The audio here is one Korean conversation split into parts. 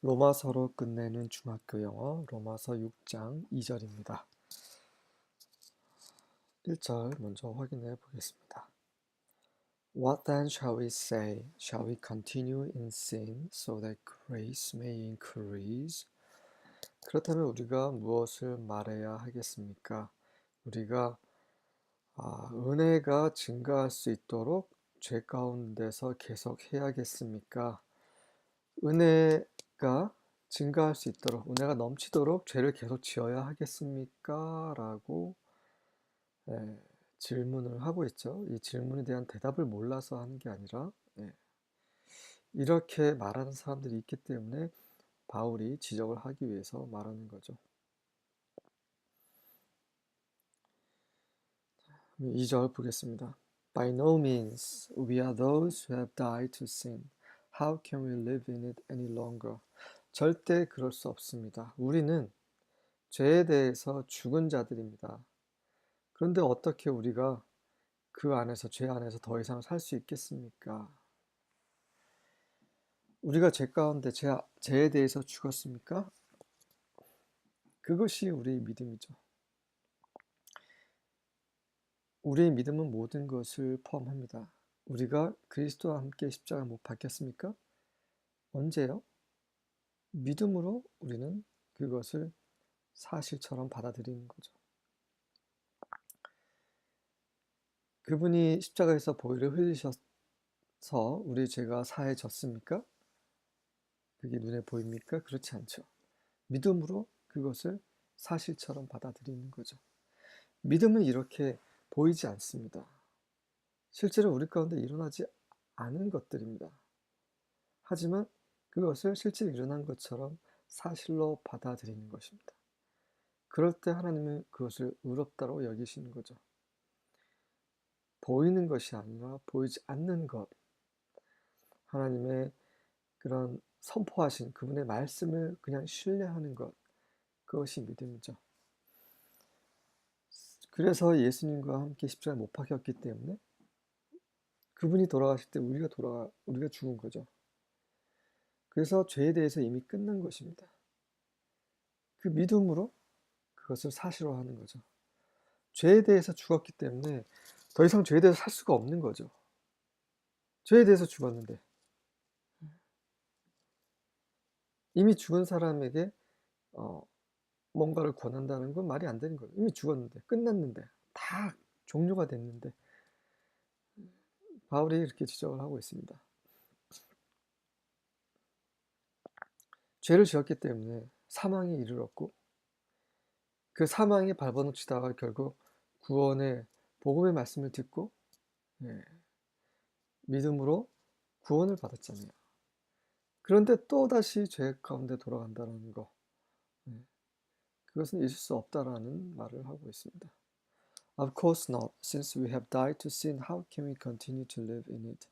로마서로 끝내는 중학교 영어 로마서 6장 2절입니다. 1절 먼저 확인해 보겠습니다. What then shall we say? Shall we continue in sin so that grace may increase? 그렇다면 우리가 무엇을 말해야 하겠습니까? 우리가 은혜가 증가할 수 있도록 죄 가운데서 계속 해야겠습니까? 은혜가 증가할 수 있도록, 은혜가 넘치도록 죄를 계속 지어야 하겠습니까? 라고 질문을 하고 있죠. 이 질문에 대한 대답을 몰라서 하는 게 아니라 이렇게 말하는 사람들이 있기 때문에 바울이 지적을 하기 위해서 말하는 거죠. 2절 보겠습니다. By no means we are those who have died to sin. How can we live in it any longer? 절대 그럴 수 없습니다. 우리는 죄에 대해서 죽은 자들입니다. 그런데 어떻게 우리가 그 안에서, 죄 안에서 더 이상 살 수 있겠습니까? 우리가 죄 가운데 죄에 대해서 죽었습니까? 그것이 우리의 믿음이죠. 우리의 믿음은 모든 것을 포함합니다. 우리가 그리스도와 함께 십자가 못 박혔습니까? 언제요? 믿음으로 우리는 그것을 사실처럼 받아들이는 거죠. 그분이 십자가에서 보혈을 흘리셔서 우리 죄가 사해졌습니까? 그게 눈에 보입니까? 그렇지 않죠. 믿음으로 그것을 사실처럼 받아들이는 거죠. 믿음은 이렇게 보이지 않습니다. 실제로 우리 가운데 일어나지 않은 것들입니다. 하지만 그것을 실제로 일어난 것처럼 사실로 받아들이는 것입니다. 그럴 때 하나님은 그것을 의롭다고 여기시는 거죠. 보이는 것이 아니라 보이지 않는 것, 하나님의 그런 선포하신 그분의 말씀을 그냥 신뢰하는 것, 그것이 믿음이죠. 그래서 예수님과 함께 십자가에 못 박혔기 때문에 그분이 돌아가실 때 우리가 죽은 거죠. 그래서 죄에 대해서 이미 끝난 것입니다. 그 믿음으로 그것을 사실화하는 거죠. 죄에 대해서 죽었기 때문에 더 이상 죄에 대해서 살 수가 없는 거죠. 죄에 대해서 죽었는데 이미 죽은 사람에게 뭔가를 권한다는 건 말이 안 되는 거예요. 이미 죽었는데, 끝났는데, 다 종료가 됐는데. 바울이 이렇게 지적을 하고 있습니다. 죄를 지었기 때문에 사망에 이르렀고 그 사망에 발버둥치다가 결국 구원의 복음의 말씀을 듣고 믿음으로 구원을 받았잖아요. 그런데 또다시 죄 가운데 돌아간다는 거, 그것은 있을 수 없다라는 말을 하고 있습니다. Of course not. Since we have died to sin, how can we continue to live in it?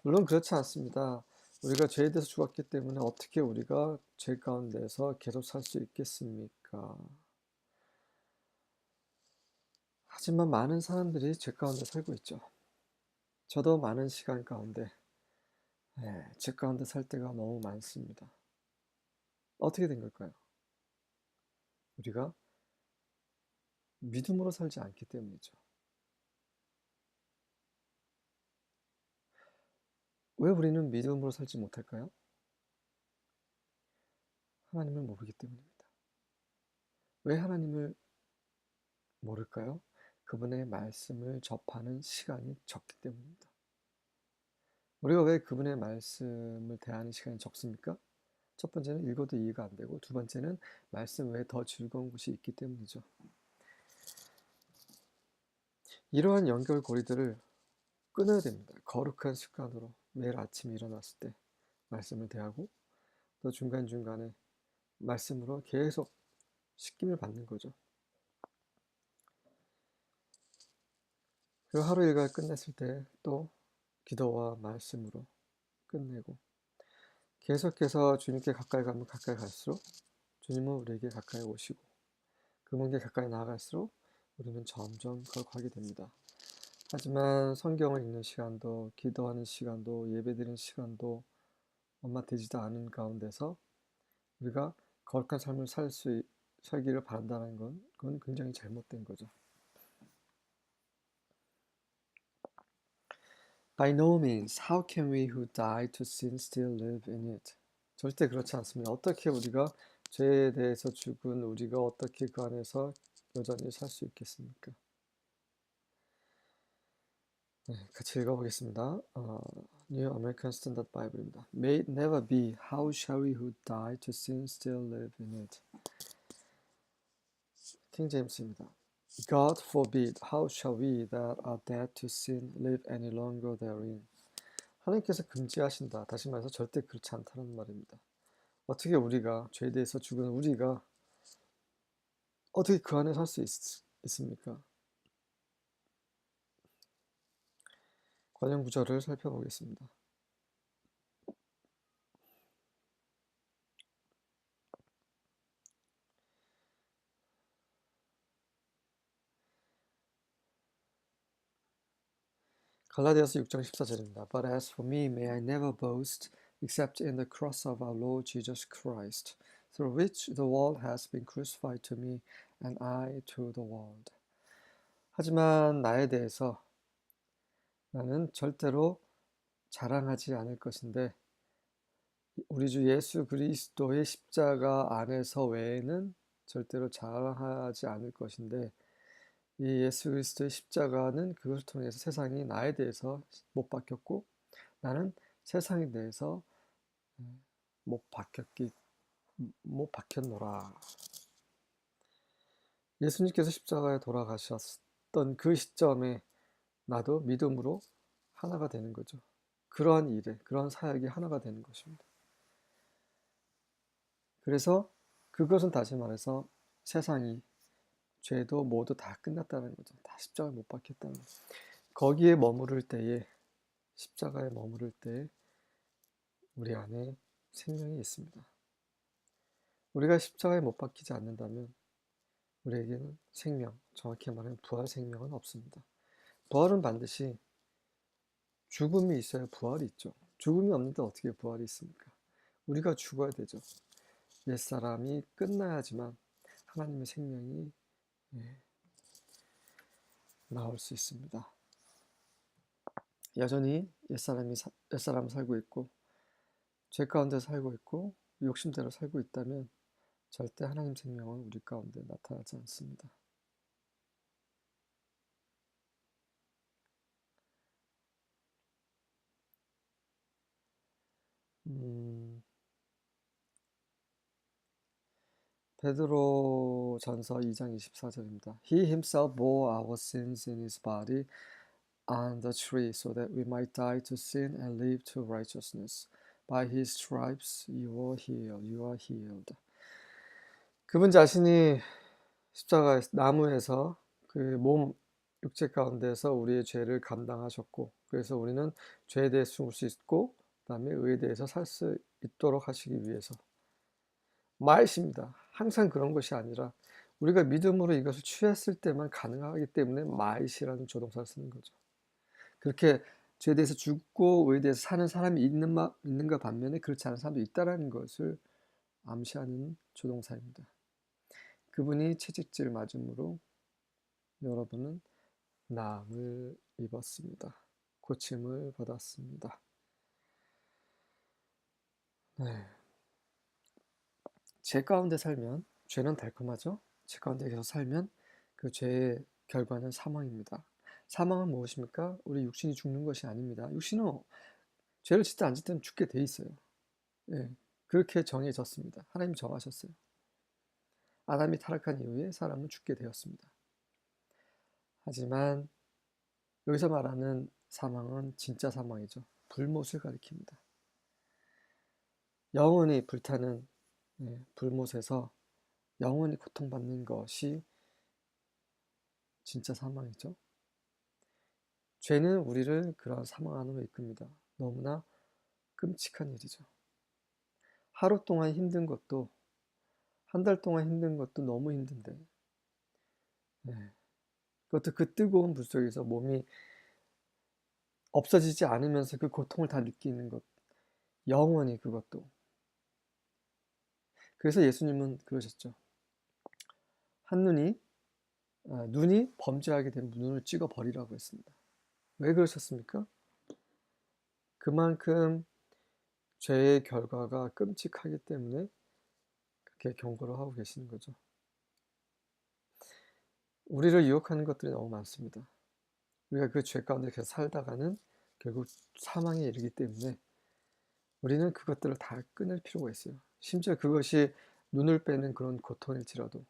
물론 그렇지 않습니다. 우리가 죄에 대해서 죽었기 때문에 어떻게 우리가 죄 가운데서 계속 살 수 있겠습니까? 하지만 많은 사람들이 죄 가운데 살고 있죠. 저도 많은 시간 가운데 죄 가운데 살 때가 너무 많습니다. 어떻게 된 걸까요? 우리가 믿음으로 살지 않기 때문이죠. 왜 우리는 믿음으로 살지 못할까요? 하나님을 모르기 때문입니다. 왜 하나님을 모를까요? 그분의 말씀을 접하는 시간이 적기 때문입니다. 우리가 왜 그분의 말씀을 대하는 시간이 적습니까? 첫 번째는 읽어도 이해가 안 되고, 두 번째는 말씀 외에 더 즐거운 것이 있기 때문이죠. 이러한 연결고리들을 끊어야 됩니다. 거룩한 습관으로 매일 아침에 일어났을 때 말씀을 대하고, 또 중간중간에 말씀으로 계속 씻김을 받는 거죠. 그리고 하루 일과를 끝냈을 때 또 기도와 말씀으로 끝내고, 계속해서 주님께 가까이 가면 가까이 갈수록 주님은 우리에게 가까이 오시고, 그분께 가까이 나아갈수록 우리는 점점 거룩하게 됩니다. 하지만 성경을 읽는 시간도, 기도하는 시간도, 예배드리는 시간도 얼마 되지도 않은 가운데서 우리가 거룩한 삶을 살기를 바란다는 그건 굉장히 잘못된 거죠. By no means, how can we who die to sin still live in it? 절대 그렇지 않습니다. 어떻게 우리가 죄에 대해서 죽은 우리가 어떻게 그 안에서 여전히 살 수 있겠습니까? 네, 같이 읽어보겠습니다. New American Standard Bible입니다. May it never be, how shall we who die to sin still live in it? 킹 제임스입니다. God forbid, how shall we that are dead to sin live any longer therein? 하나님께서 금지하신다. 다시 말해서 절대 그렇지 않다는 말입니다. 어떻게 우리가 죄에 대해서 죽은 우리가 어떻게 그 안에 살 수 있습니까? 관련 구절을 살펴보겠습니다. 갈라디아서 6장 14절입니다. But as for me, may I never boast except in the cross of our Lord Jesus Christ, through which the world has been crucified to me and I to the world. 하지만 나에 대해서 나는 절대로 자랑하지 않을 것인데 우리 주 예수 그리스도의 십자가 안에서 외에는 절대로 자랑하지 않을 것인데 이 예수 그리스도의 십자가는 그것을 통해서 세상이 나에 대해서 못 박혔고 나는 세상에 대해서 못 박혔노라. 예수님께서 십자가에 돌아가셨던 그 시점에 나도 믿음으로 하나가 되는 거죠. 그러한 일에, 그러한 사역이 하나가 되는 것입니다. 그래서 그것은 다시 말해서 세상이 죄도 모두 다 끝났다는 거죠. 다 십자가에 못 박혔다는 거죠. 거기에 머무를 때에 십자가에 머무를 때에 우리 안에 생명이 있습니다. 우리가 십자가에 못 박히지 않는다면 우리에게는 생명, 정확히 말하면 부활 생명은 없습니다. 부활은 반드시 죽음이 있어야 부활이 있죠. 죽음이 없는데 어떻게 부활이 있습니까? 우리가 죽어야 되죠. 옛사람이 끝나야지만 하나님의 생명이 나올 수 있습니다. 여전히 옛사람은 살고 있고 죄 가운데 살고 있고 욕심대로 살고 있다면 절대 하나님 생명은 우리 가운데 나타나지 않습니다. 베드로 전서 2장 24절입니다. He himself bore our sins in his body on the tree so that we might die to sin and live to righteousness. By his stripes you are healed. You are healed. 그분 자신이 십자가 나무에서 그 몸 육체 가운데서 우리의 죄를 감당하셨고 그래서 우리는 죄에 대해 죽을 수 있고 그다음에 의에 대해서 살 수 있도록 하시기 위해서 마이십니다. 항상 그런 것이 아니라 우리가 믿음으로 이것을 취했을 때만 가능하기 때문에 마이시라는 조동사를 쓰는 거죠. 그렇게 죄에 대해서 죽고 의에 대해서 사는 사람이 있는가 반면에 그렇지 않은 사람도 있다는 것을 암시하는 조동사입니다. 그분이 채찍질 맞음으로 여러분은 나음을 입었습니다. 고침을 받았습니다. 네. 죄 가운데 살면 죄는 달콤하죠? 죄 가운데 계속 살면 그 죄의 결과는 사망입니다. 사망은 무엇입니까? 우리 육신이 죽는 것이 아닙니다. 육신은 죄를 짓지 않을 때는 죽게 돼 있어요. 예, 그렇게 정해졌습니다. 하나님 정하셨어요. 아담이 타락한 이후에 사람은 죽게 되었습니다. 하지만 여기서 말하는 사망은 진짜 사망이죠. 불못을 가리킵니다. 영원히 불타는 불못에서 영원히 고통받는 것이 진짜 사망이죠. 죄는 우리를 그런 사망 안으로 이끕니다. 너무나 끔찍한 일이죠. 하루 동안 힘든 것도 한 달 동안 힘든 것도 너무 힘든데 그것도 그 뜨거운 불 속에서 몸이 없어지지 않으면서 그 고통을 다 느끼는 것 영원히 그것도 그래서 예수님은 그러셨죠. 눈이 범죄하게 되면 눈을 찍어 버리라고 했습니다. 왜 그러셨습니까? 그만큼 죄의 결과가 끔찍하기 때문에 그렇게 경고를 하고 계시는 거죠. 우리를 유혹하는 것들이 너무 많습니다. 우리가 그 죄 가운데 계속 살다가는 결국 사망에 이르기 때문에 우리는 그것들을 다 끊을 필요가 있어요. 심지어 그것이 눈을 빼는 그런 고통일지라도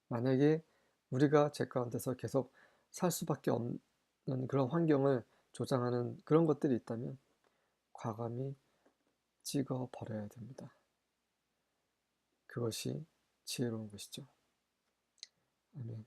만약에 우리가 죄 가운데서 계속 살 수밖에 없는 그런 환경을 조장하는 그런 것들이 있다면 과감히 찍어 버려야 됩니다. 그것이 지혜로운 것이죠. 아멘.